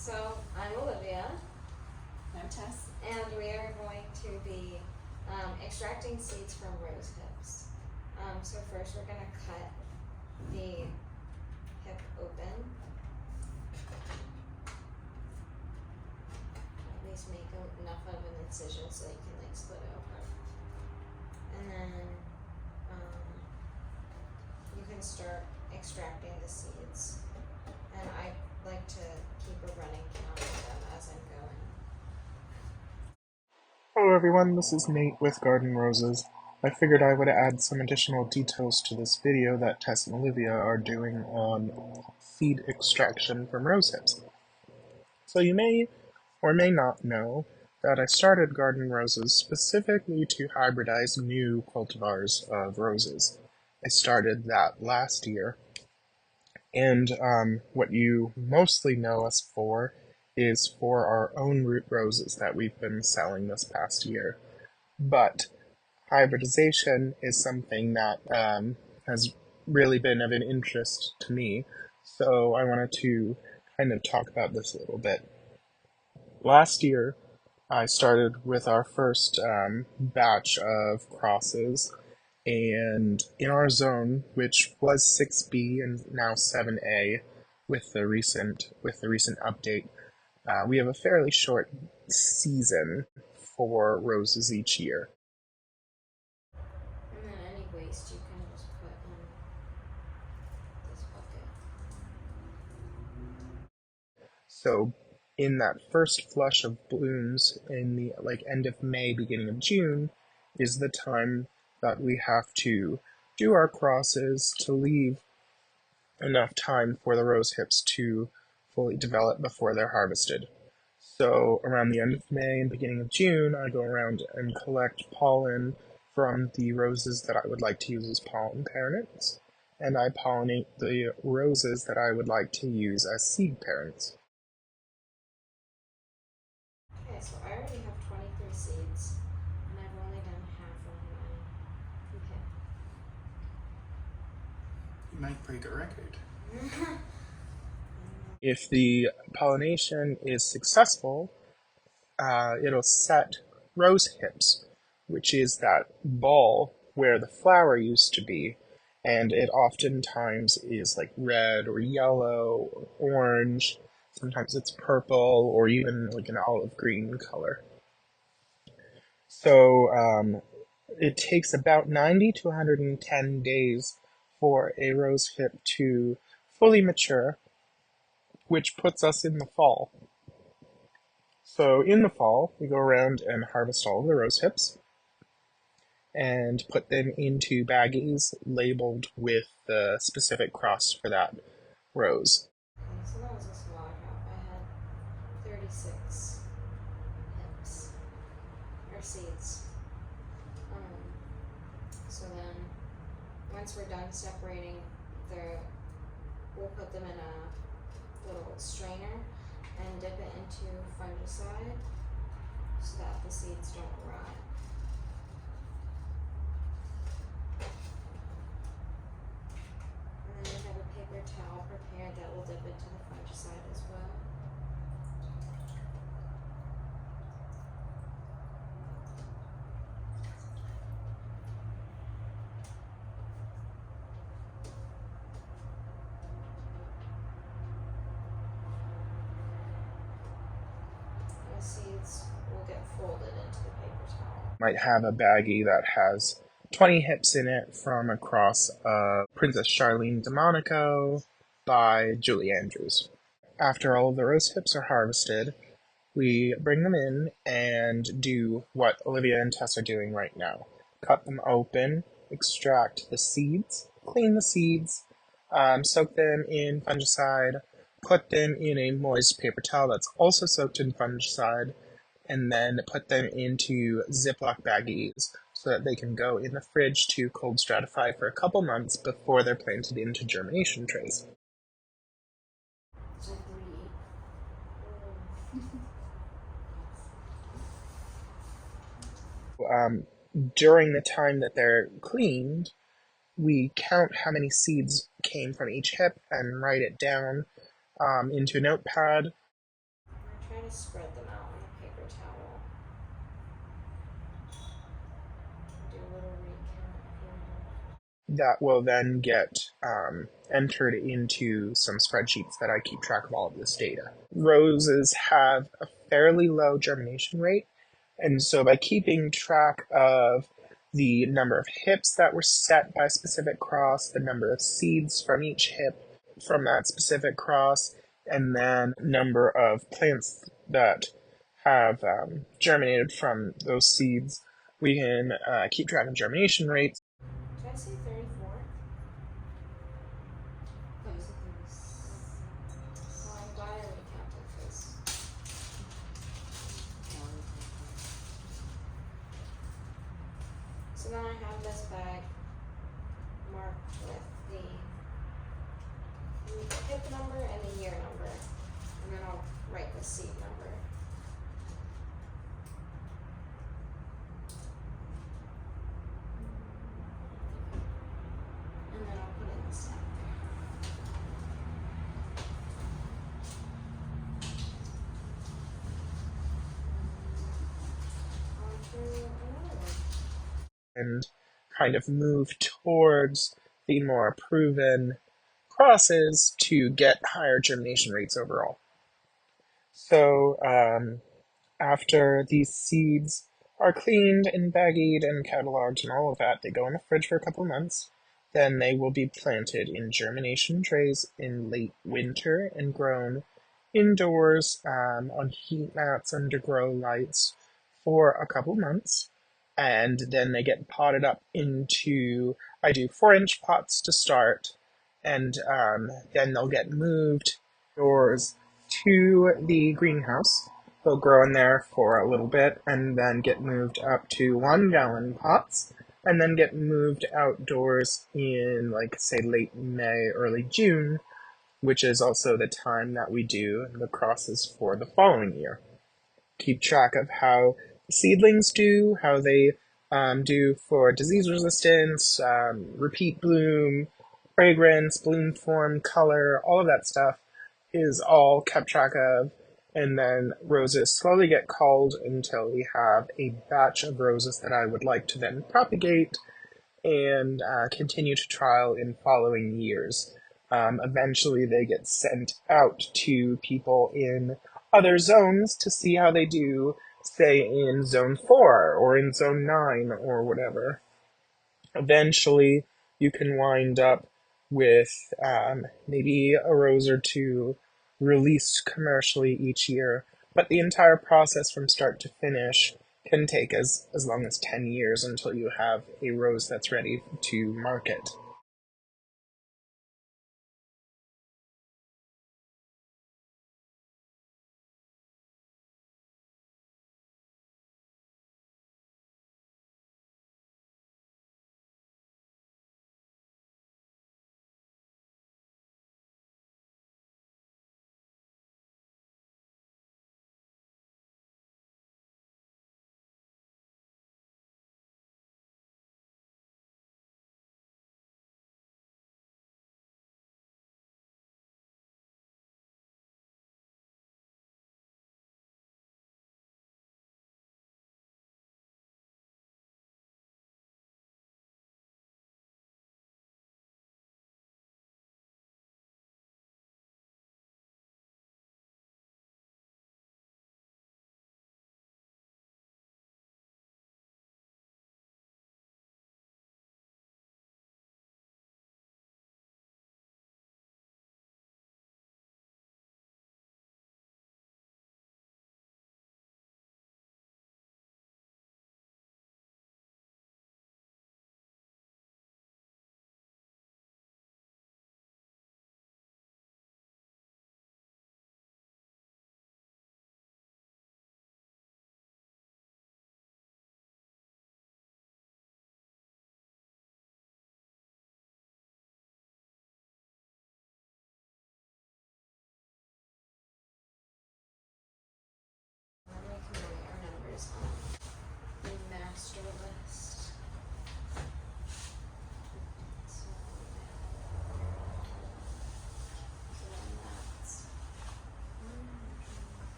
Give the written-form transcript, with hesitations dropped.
So, I'm Olivia, I'm Tess. and we are going to be extracting seeds from rose hips. So first we're going to cut the hip open. At least make enough of an incision so that you can like split it open. And then you can start extracting the seeds. And I like to keep a running count of them as I'm going. Hello everyone, this is Nate with Garden Roses. I figured I would add some additional details to this video that Tess and Olivia are doing on seed extraction from rose hips. So you may or may not know that I started Garden Roses specifically to hybridize new cultivars of roses. I started that last year, and what you mostly know us for is for our own root roses that we've been selling this past year. But hybridization is something that has really been of an interest to me, so I wanted to kind of talk about this a little bit. Last year, I started with our first batch of crosses, and in our zone, which was 6B and now 7A, with the recent update, we have a fairly short season for roses each year. And then any waste you can just put in this bucket. So in that first flush of blooms in the end of May, beginning of June, is the time that we have to do our crosses to leave enough time for the rose hips to fully develop before they're harvested. So around the end of May and beginning of June, I go around and collect pollen from the roses that I would like to use as pollen parents, and I pollinate the roses that I would like to use as seed parents. Okay, so I already have 23 seeds, and I've only done half of mine. Okay. You might break a record. If the pollination is successful, it'll set rose hips, which is that ball where the flower used to be, and it oftentimes is like red or yellow or orange. Sometimes it's purple or even like an olive green color. So it takes about 90 to 110 days for a rose hip to fully mature, which puts us in the fall. So in the fall, we go around and harvest all of the rose hips and put them into baggies labeled with the specific cross for that rose. Okay, so that was a smaller crop. I had 36 hips, or seeds. So then, once we're done separating, we'll put them in a little strainer and dip it into fungicide so that the seeds don't rot. And then we have a paper towel prepared that will dip into the fungicide as well. The seeds will get folded into the paper towel. Might have a baggie that has 20 hips in it from a cross of Princess Charlene de Monaco by Julie Andrews. After all of the rose hips are harvested, we bring them in and do what Olivia and Tess are doing right now. Cut them open, extract the seeds, clean the seeds, soak them in fungicide, put them in a moist paper towel that's also soaked in fungicide, and then put them into Ziploc baggies so that they can go in the fridge to cold stratify for a couple months before they're planted into germination trays. So 3. During the time that they're cleaned, we count how many seeds came from each hip and write it down into a notepad. gonna spread them out on the paper towel. Do a little recount here. That will then get entered into some spreadsheets that I keep track of all of this data. Roses have a fairly low germination rate, and so by keeping track of the number of hips that were set by a specific cross, the number of seeds from each hip from that specific cross, and then number of plants that have germinated from those seeds, we can keep track of germination rates. Did I say 34? That was a 36. Well, I'm glad I recounted this. So then I have this bag marked with the hip number and the year number, and then I'll write the seed number. And then I'll put it in the stack there. On to another one. And kind of move towards the more proven crosses to get higher germination rates overall. So after these seeds are cleaned and baggied and cataloged and all of that, they go in the fridge for a couple months. Then they will be planted in germination trays in late winter and grown indoors on heat mats under grow lights for a couple months. And then they get potted up into, I do 4-inch pots to start, and then they'll get moved indoors to the greenhouse. They'll grow in there for a little bit and then get moved up to 1-gallon pots and then get moved outdoors in, like, say, late May, early June, which is also the time that we do the crosses for the following year. Keep track of how seedlings do, how they do for disease resistance, repeat bloom, fragrance, bloom form, color, all of that stuff is all kept track of, and then roses slowly get culled until we have a batch of roses that I would like to then propagate and continue to trial in following years. Eventually they get sent out to people in other zones to see how they do, say in zone 4 or in zone 9 or whatever. Eventually you can wind up with maybe a rose or two released commercially each year, but the entire process from start to finish can take as long as 10 years until you have a rose that's ready to market.